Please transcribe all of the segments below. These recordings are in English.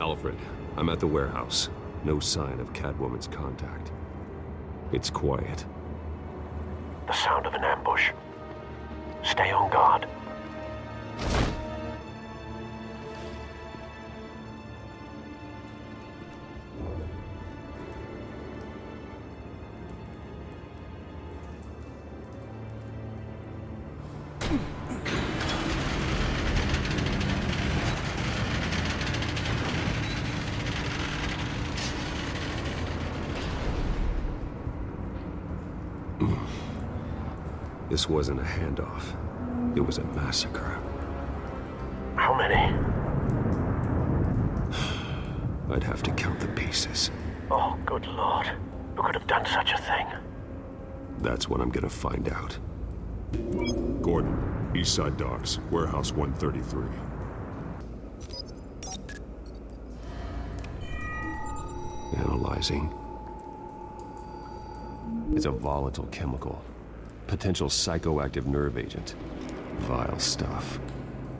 Alfred, I'm at the warehouse. No sign of Catwoman's contact. It's quiet. The sound of an ambush. Stay on guard. This wasn't a handoff. It was a massacre. How many? I'd have to count the pieces. Oh, good Lord. Who could have done such a thing? That's what I'm gonna find out. Gordon, Eastside Docks, Warehouse 133. Analyzing. It's a volatile chemical. Potential psychoactive nerve agent. Vile stuff.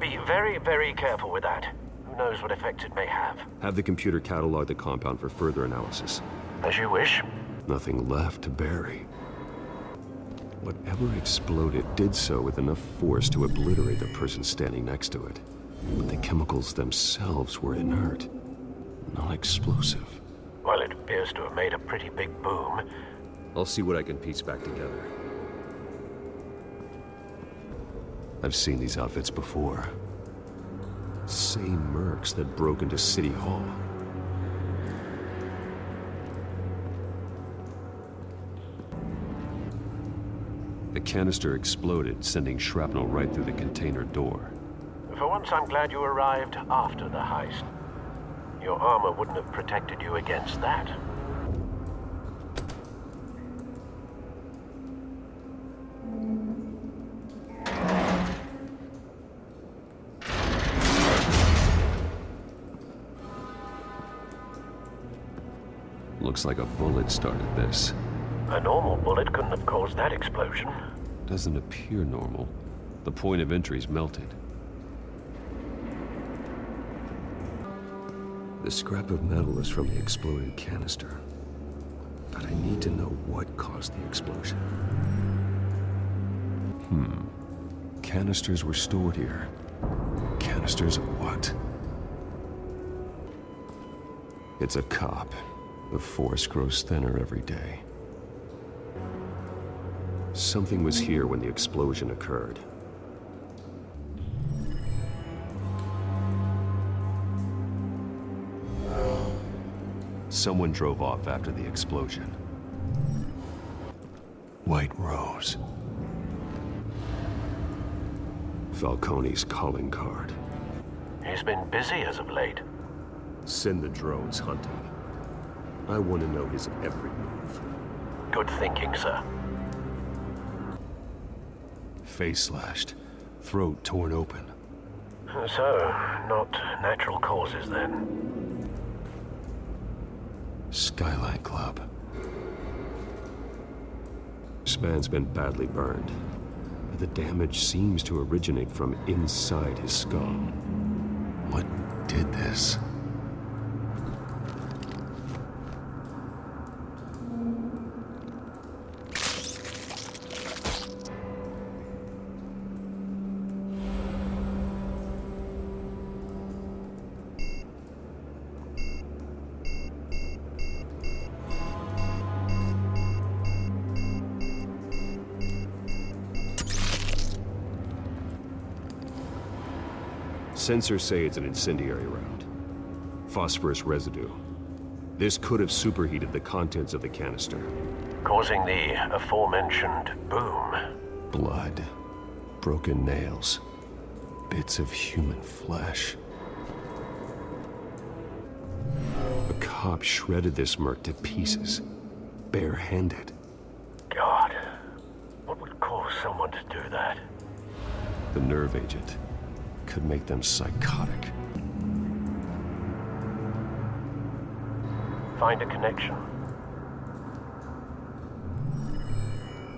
Be very, very careful with that. Who knows what effects it may have. Have the computer catalog the compound for further analysis. As you wish. Nothing left to bury. Whatever exploded did so with enough force to obliterate the person standing next to it. But the chemicals themselves were inert, non-explosive. Well, it appears to have made a pretty big boom. I'll see what I can piece back together. I've seen these outfits before. Same mercs that broke into City Hall. The canister exploded, sending shrapnel right through the container door. For once, I'm glad you arrived after the heist. Your armor wouldn't have protected you against that. Looks like a bullet started this. A normal bullet couldn't have caused that explosion. Doesn't appear normal. The point of entry's melted. The scrap of metal is from the exploded canister. But I need to know what caused the explosion. Canisters were stored here. Canisters of what? It's a cop. The force grows thinner every day. Something was here when the explosion occurred. Someone drove off after the explosion. White Rose. Falcone's calling card. He's been busy as of late. Send the drones hunting. I want to know his every move. Good thinking, sir. Face slashed, throat torn open. So, not natural causes then. Skyline Club. This man's been badly burned, but the damage seems to originate from inside his skull. What did this? Sensors say it's an incendiary round. Phosphorus residue. This could have superheated the contents of the canister. Causing the aforementioned boom. Blood. Broken nails. Bits of human flesh. A cop shredded this merc to pieces. Bare-handed. God, what would cause someone to do that? The nerve agent could make them psychotic. Find a connection.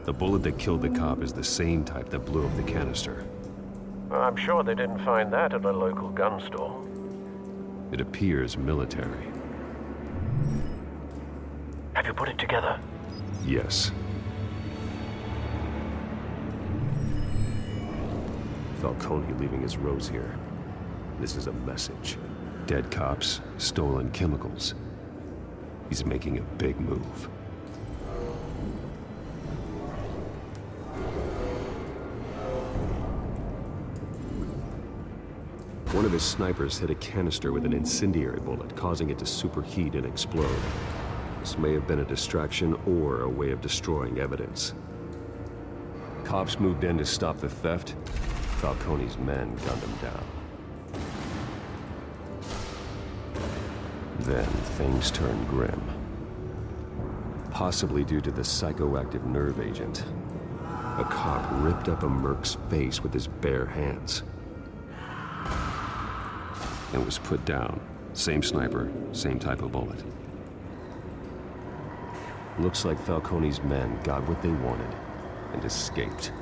The bullet that killed the cop is the same type that blew up the canister. Well, I'm sure they didn't find that at a local gun store. It appears military. Have you put it together? Yes. Falcone leaving his rose here. This is a message. Dead cops, stolen chemicals. He's making a big move. One of his snipers hit a canister with an incendiary bullet, causing it to superheat and explode. This may have been a distraction or a way of destroying evidence. Cops moved in to stop the theft. Falcone's men gunned him down. Then things turned grim. Possibly due to the psychoactive nerve agent. A cop ripped up a merc's face with his bare hands. And was put down. Same sniper, same type of bullet. Looks like Falcone's men got what they wanted and escaped.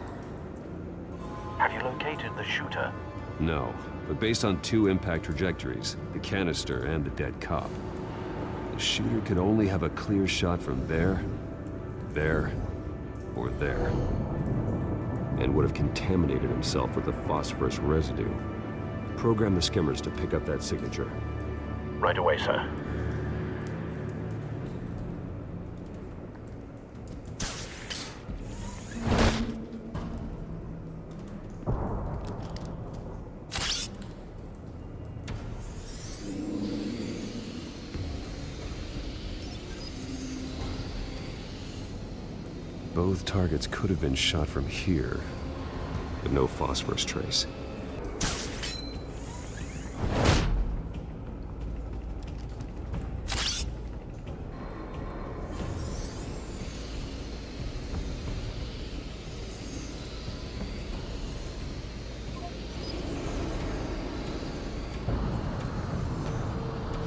Have you located the shooter? No, but based on two impact trajectories, the canister and the dead cop, the shooter could only have a clear shot from there, or there, and would have contaminated himself with the phosphorus residue. Program the skimmers to pick up that signature. Right away, sir. Both targets could have been shot from here, but no phosphorus trace.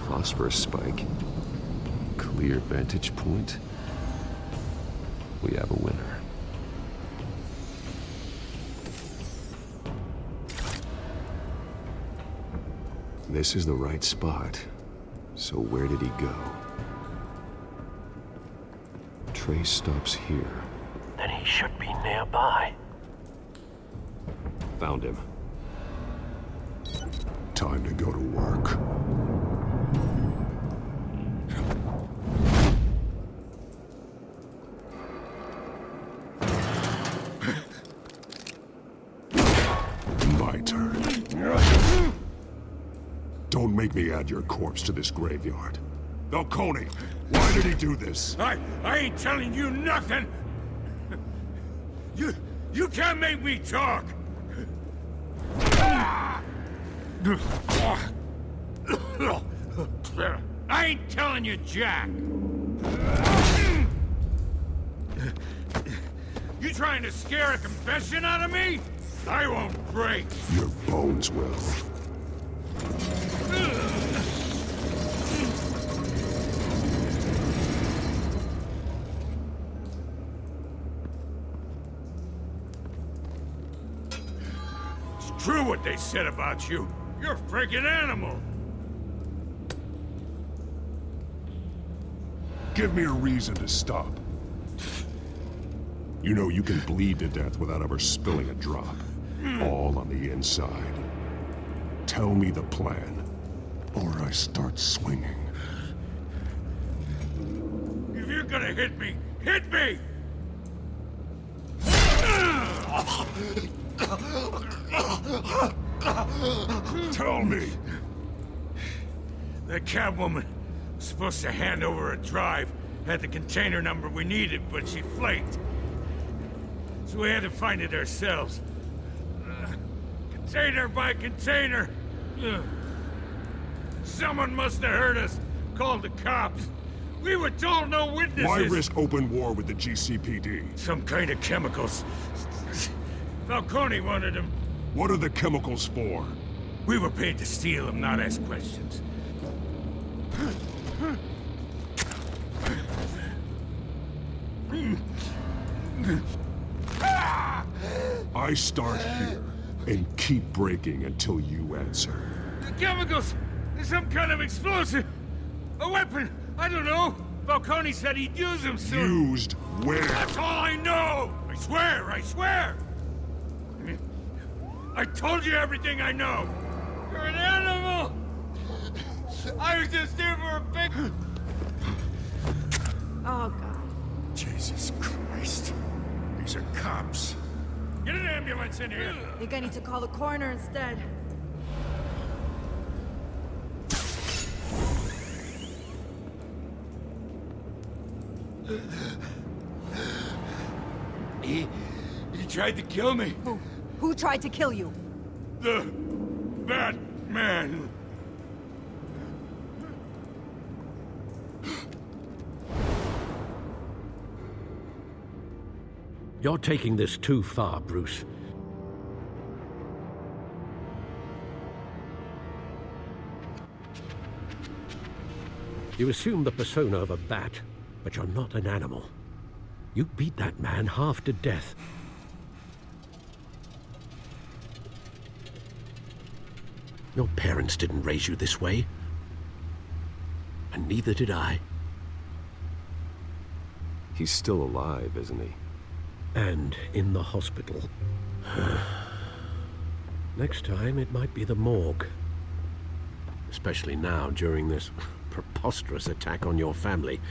Phosphorus spike. Clear vantage point. We have a winner. This is the right spot. So where did he go? Trace stops here. Then he should be nearby. Found him. Time to go to work. My turn. Don't make me add your corpse to this graveyard. Falcone, why did he do this? I ain't telling you nothing! You can't make me talk! I ain't telling you jack! You trying to scare a confession out of me? I won't break! Your bones will. It's true what they said about you. You're a freaking animal! Give me a reason to stop. You know you can bleed to death without ever spilling a drop. All on the inside. Tell me the plan, or I start swinging. If you're gonna hit me, hit me! Tell me! That Catwoman was supposed to hand over a drive, had the container number we needed, but she flaked. So we had to find it ourselves. Container by container. Someone must have heard us, called the cops. We were told no witnesses. Why risk open war with the GCPD? Some kind of chemicals. Falcone wanted them. What are the chemicals for? We were paid to steal them, not ask questions. I start here and keep breaking until you answer. The chemicals! Some kind of explosive. A weapon. I don't know. Falcone said he'd use them soon. Used where? That's all I know! I swear, I swear! I told you everything I know! You're an animal! I was just here for a big... Oh, God. Jesus Christ. These are cops. Get an ambulance in here! I think I need to call the coroner instead. He tried to kill me. Who tried to kill you? That man. You're taking this too far, Bruce. You assume the persona of a bat, but you're not an animal. You beat that man half to death. Your parents didn't raise you this way. And neither did I. He's still alive, isn't he? And in the hospital. Next time, it might be the morgue. Especially now, during this preposterous attack on your family.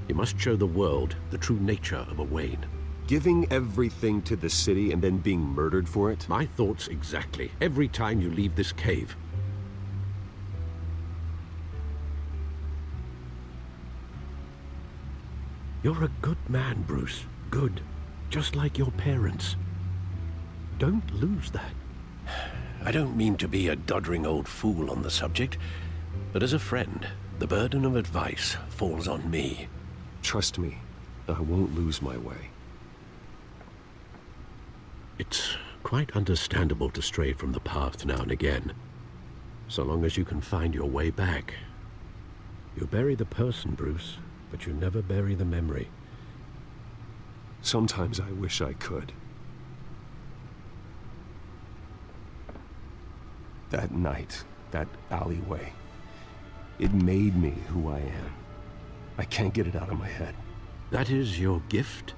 You must show the world the true nature of a Wayne. Giving everything to the city and then being murdered for it? My thoughts exactly. Every time you leave this cave. You're a good man, Bruce. Good. Just like your parents. Don't lose that. I don't mean to be a doddering old fool on the subject, but as a friend, the burden of advice falls on me. Trust me, I won't lose my way. It's quite understandable to stray from the path now and again, so long as you can find your way back. You bury the person, Bruce, but you never bury the memory. Sometimes I wish I could. That night, that alleyway, it made me who I am. I can't get it out of my head. That is your gift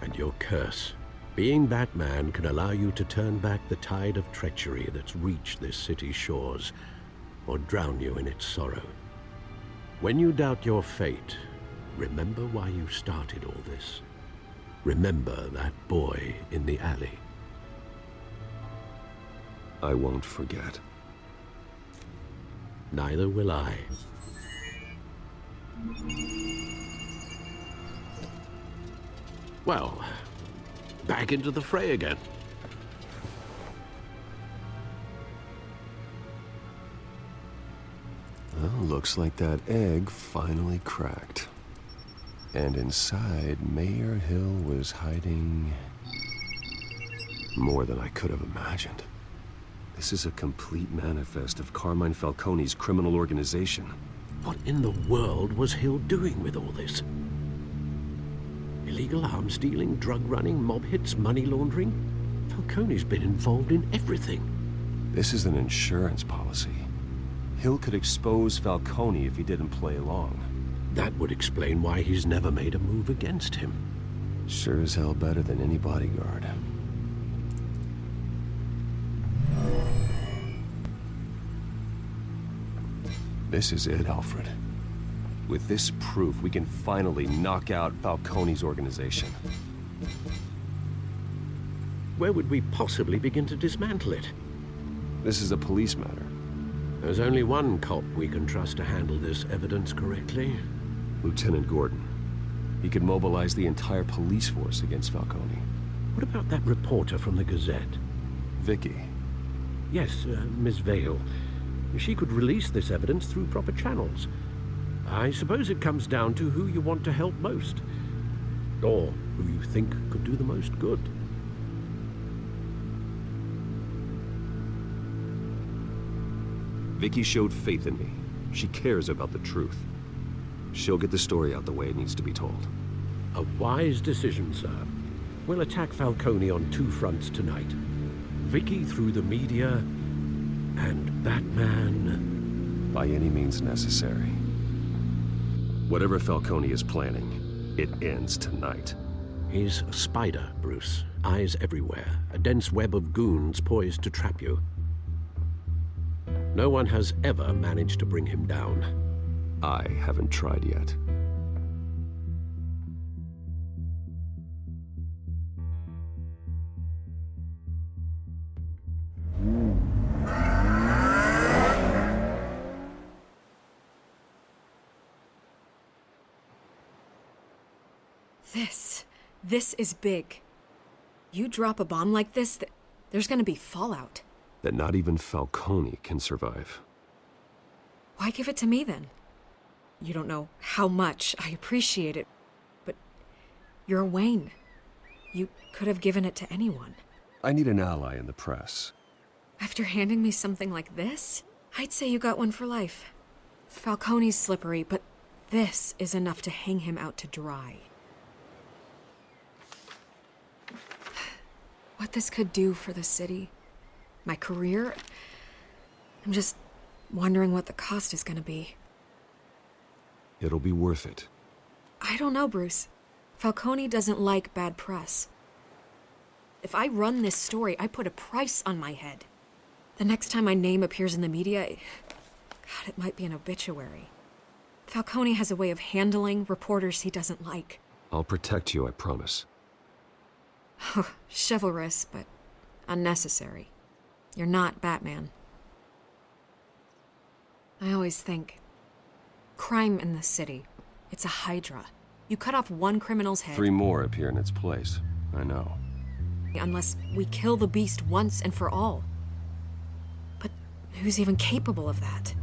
and your curse. Being Batman can allow you to turn back the tide of treachery that's reached this city's shores, or drown you in its sorrow. When you doubt your fate, remember why you started all this. Remember that boy in the alley. I won't forget. Neither will I. Well, back into the fray again. Well, looks like that egg finally cracked. And inside, Mayor Hill was hiding more than I could have imagined. This is a complete manifest of Carmine Falcone's criminal organization. What in the world was Hill doing with all this? Illegal arms dealing, drug running, mob hits, money laundering? Falcone's been involved in everything. This is an insurance policy. Hill could expose Falcone if he didn't play along. That would explain why he's never made a move against him. Sure as hell better than any bodyguard. This is it, Alfred. With this proof, we can finally knock out Falcone's organization. Where would we possibly begin to dismantle it? This is a police matter. There's only one cop we can trust to handle this evidence correctly. Lieutenant Gordon. He could mobilize the entire police force against Falcone. What about that reporter from the Gazette? Vicky. Yes, Miss Vale. She could release this evidence through proper channels. I suppose it comes down to who you want to help most. Or who you think could do the most good. Vicky showed faith in me. She cares about the truth. She'll get the story out the way it needs to be told. A wise decision, sir. We'll attack Falcone on two fronts tonight. Vicky through the media, and Batman by any means necessary. Whatever Falcone is planning, it ends tonight. He's a spider, Bruce. Eyes everywhere. A dense web of goons poised to trap you. No one has ever managed to bring him down. I haven't tried yet. This is big. You drop a bomb like this, there's gonna be fallout. That not even Falcone can survive. Why give it to me then? You don't know how much I appreciate it, but you're Wayne. You could have given it to anyone. I need an ally in the press. After handing me something like this, I'd say you got one for life. Falcone's slippery, but this is enough to hang him out to dry. What this could do for the city, my career, I'm just wondering what the cost is gonna be. It'll be worth it. I don't know, Bruce. Falcone doesn't like bad press. If I run this story, I put a price on my head. The next time my name appears in the media, God, it might be an obituary. Falcone has a way of handling reporters he doesn't like. I'll protect you, I promise. Chivalrous, but unnecessary. You're not Batman. I always think, crime in the city, it's a hydra. You cut off one criminal's head. 3 more appear in its place. I know. Unless we kill the beast once and for all. But who's even capable of that?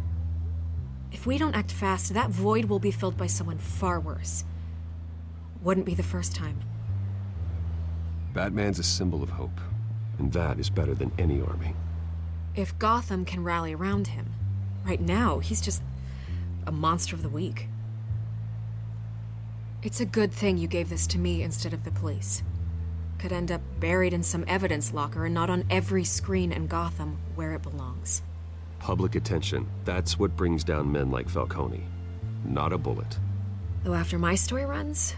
If we don't act fast, that void will be filled by someone far worse. Wouldn't be the first time. Batman's a symbol of hope, and that is better than any army. If Gotham can rally around him, right now he's just a monster of the week. It's a good thing you gave this to me instead of the police. Could end up buried in some evidence locker and not on every screen in Gotham where it belongs. Public attention, that's what brings down men like Falcone. Not a bullet. Though after my story runs,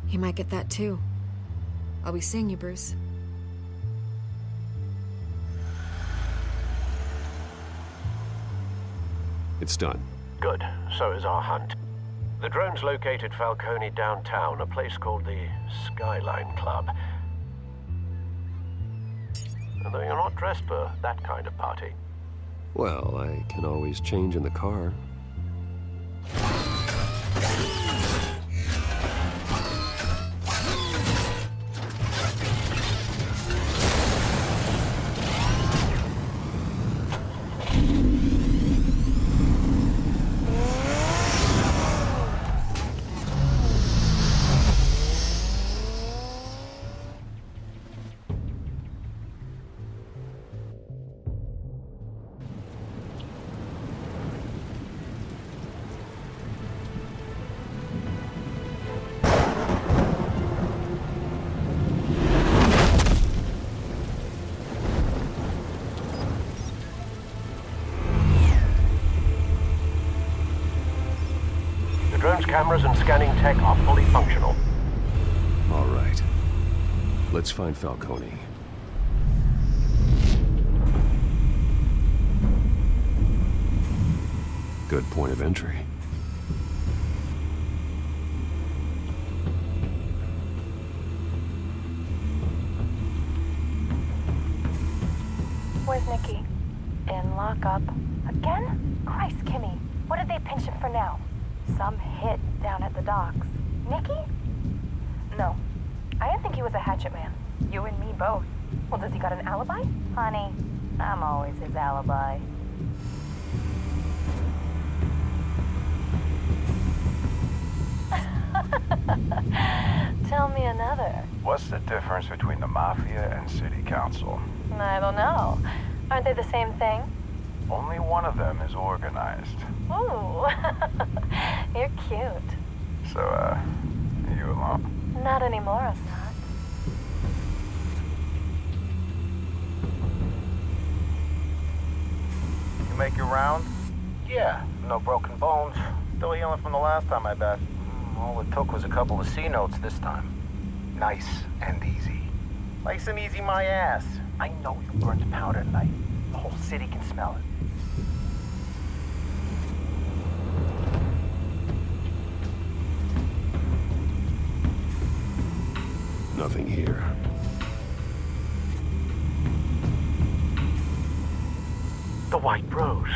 he might get that too. I'll be seeing you, Bruce. It's done. Good. So is our hunt. The drones located Falcone downtown, a place called the Skyline Club. Although you're not dressed for that kind of party. Well, I can always change in the car. Drone's cameras and scanning tech are fully functional. All right. Let's find Falcone. Good point of entry. Where's Nicky? In lockup. Again? Christ, Kimmy. What did they pinch him for now? Some hit down at the docks. Nicky? No. I didn't think he was a hatchet man. You and me both. Well, does he got an alibi? Honey, I'm always his alibi. Tell me another. What's the difference between the Mafia and City Council? I don't know. Aren't they the same thing? Only one of them is organized. Ooh, you're cute. So, you alone? Not anymore, I'm not. You make your round? Yeah, no broken bones. Still healing from the last time, I bet. All it took was a couple of C notes this time. Nice and easy. Nice and easy, my ass. I know you burned powder tonight. The whole city can smell it. Nothing here. The white rose.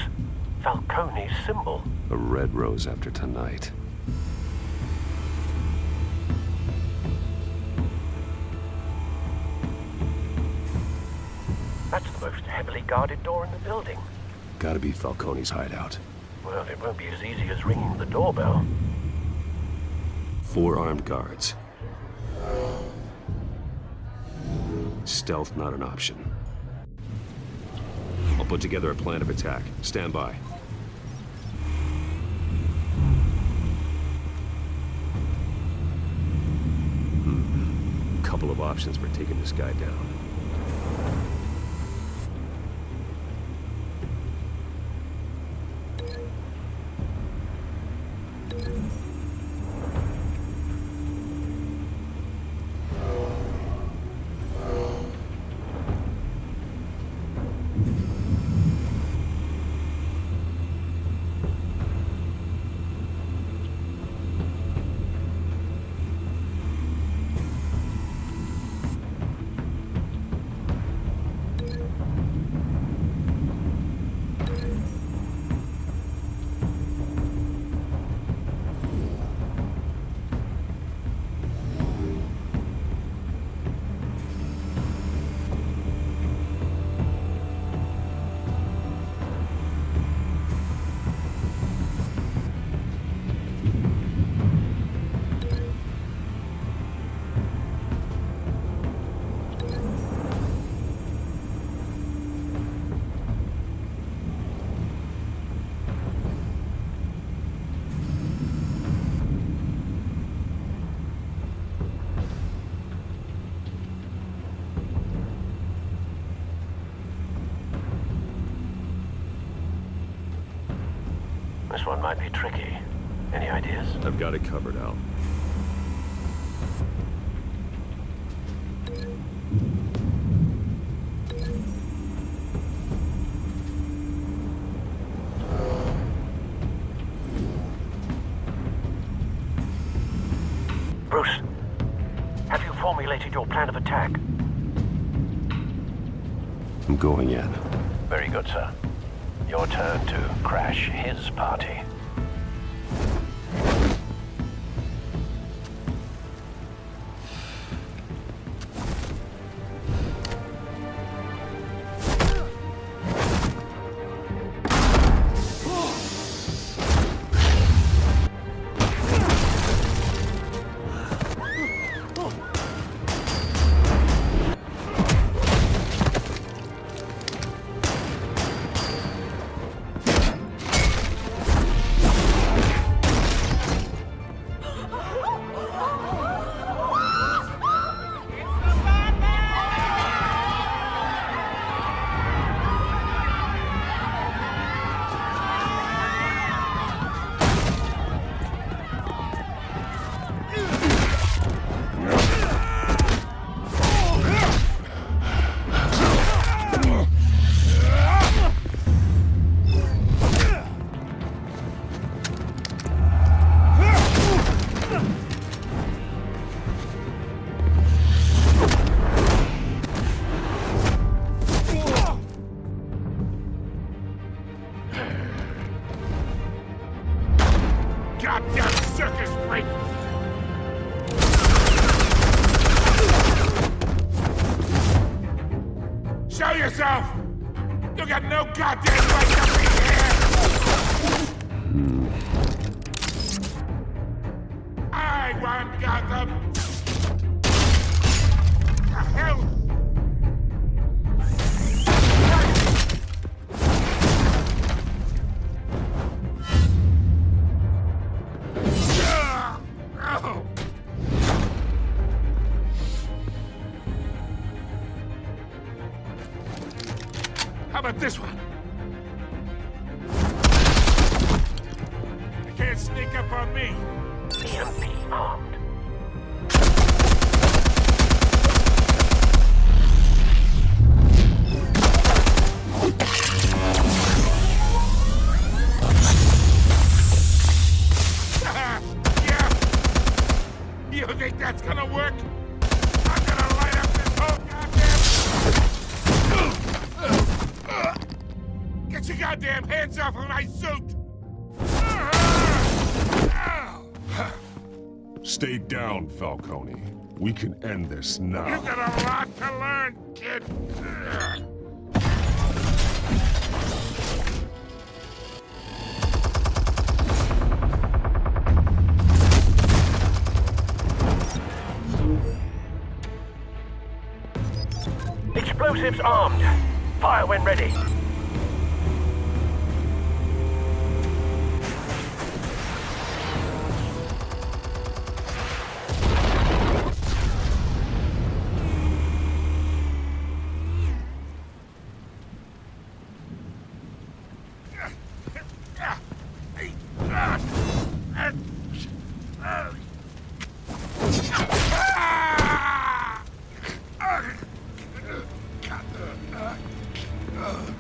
Falcone's symbol. A red rose after tonight. That's the most heavily guarded door in the building. Gotta be Falcone's hideout. Well, it won't be as easy as ringing the doorbell. 4 armed guards. Stealth not an option. I'll put together a plan of attack. Stand by. Couple of options for taking this guy down. This one might be tricky. Any ideas? I've got it covered, Al. Bruce, have you formulated your plan of attack? I'm going in. Very good, sir. Your turn to crash his party. Goddamn circus freak! Show yourself! You got no goddamn right to be here! I want Gotham! The hell? How about this one? sneak up on me. EMP armed. Yeah. You think that's gonna work? I'm gonna light up this whole goddamn... Get your goddamn hands off of my suit! Stay down, Falcone. We can end this now. You got a lot to learn, kid. Explosives armed. Fire when ready.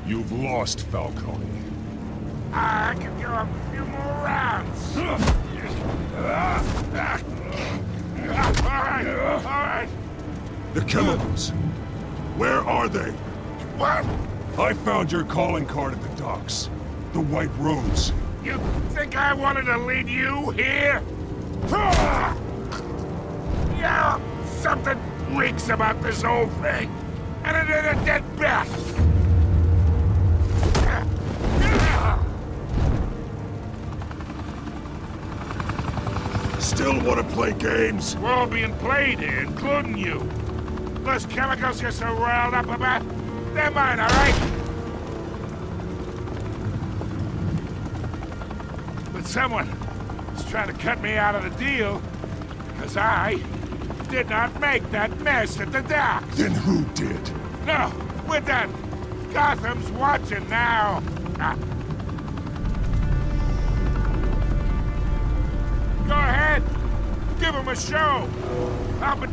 You've lost, Falcone. I can go a few more rounds. All right. The chemicals. Where are they? What? I found your calling card at the docks. The White Rose. You think I wanted to lead you here? Yeah, something reeks about this whole thing. And it ain't a dead bat. Still want to play games? We're all being played here, including you. Those chemicals you're so riled up about, they're mine, all right? But someone is trying to cut me out of the deal because I did not make that mess at the docks. Then who did? No, we're done. Gotham's watching now. Go ahead. Give him a show. I'll be...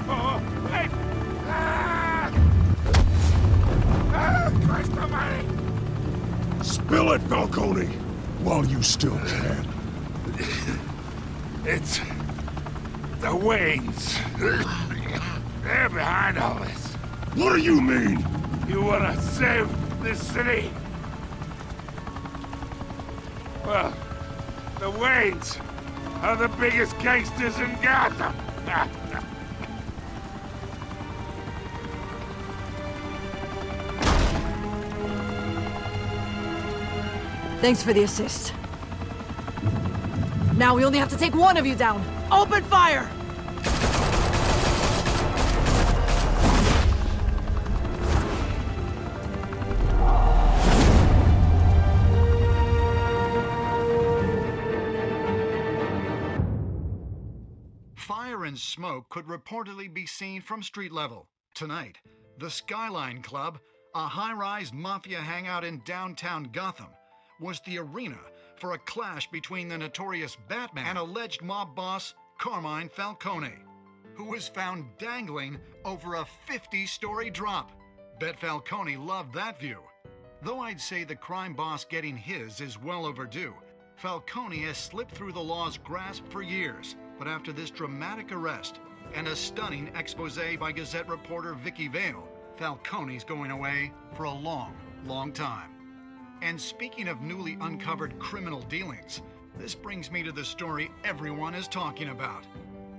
Oh, wait. Christ almighty. Spill it, Falcone, while you still can. It's the Waynes. They're behind all this. What do you mean? You wanna save this city? Well, the Waynes are the biggest gangsters in Gotham. Thanks for the assist. Now we only have to take one of you down. Open fire! Fire and smoke could reportedly be seen from street level. Tonight, the Skyline Club, a high-rise mafia hangout in downtown Gotham, was the arena for a clash between the notorious Batman and alleged mob boss Carmine Falcone, who was found dangling over a 50-story drop. Bet Falcone loved that view. Though I'd say the crime boss getting his is well overdue, Falcone has slipped through the law's grasp for years. But after this dramatic arrest and a stunning expose by Gazette reporter Vicky Vale, Falcone's going away for a long, long time. And speaking of newly uncovered criminal dealings, this brings me to the story everyone is talking about: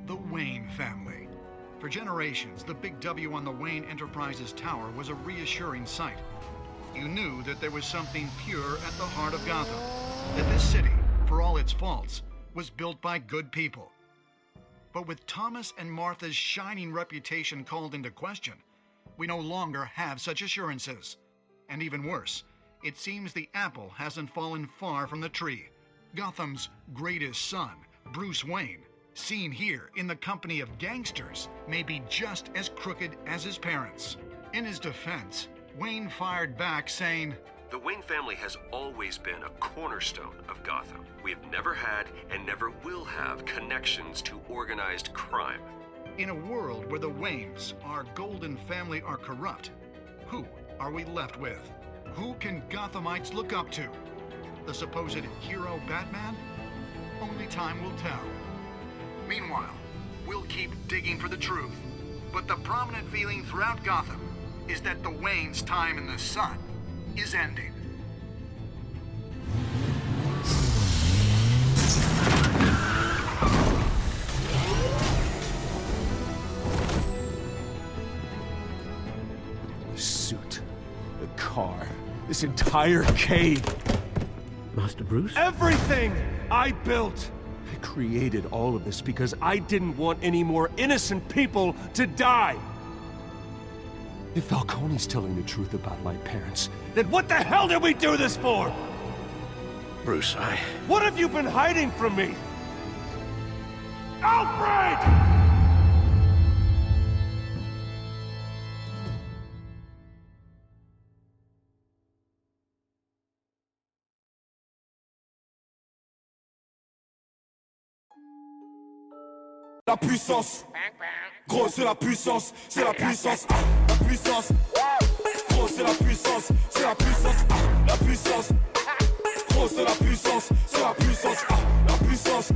the Wayne family. For generations, the big W on the Wayne Enterprises tower was a reassuring sight. You knew that there was something pure at the heart of Gotham, that this city, for all its faults, was built by good people. But with Thomas and Martha's shining reputation called into question, we no longer have such assurances. And even worse, it seems the apple hasn't fallen far from the tree. Gotham's greatest son, Bruce Wayne, seen here in the company of gangsters, may be just as crooked as his parents. In his defense, Wayne fired back saying, The Wayne family has always been a cornerstone of Gotham. We have never had and never will have connections to organized crime. in a world where the Waynes, our golden family, are corrupt, who are we left with? Who can Gothamites look up to? The supposed hero Batman? Only time will tell. Meanwhile, we'll keep digging for the truth. But the prominent feeling throughout Gotham is that the Waynes' time in the sun is ending. The suit, the car, this entire cave. Master Bruce? Everything I built! I created all of this because I didn't want any more innocent people to die! If Falcone's telling the truth about my parents, then what the hell did we do this for? Bruce, What have you been hiding from me? Alfred! La puissance, gros c'est la puissance, c'est la puissance, la puissance, gros c'est la puissance, c'est la puissance, la puissance, gros c'est la puissance, c'est la puissance, la puissance.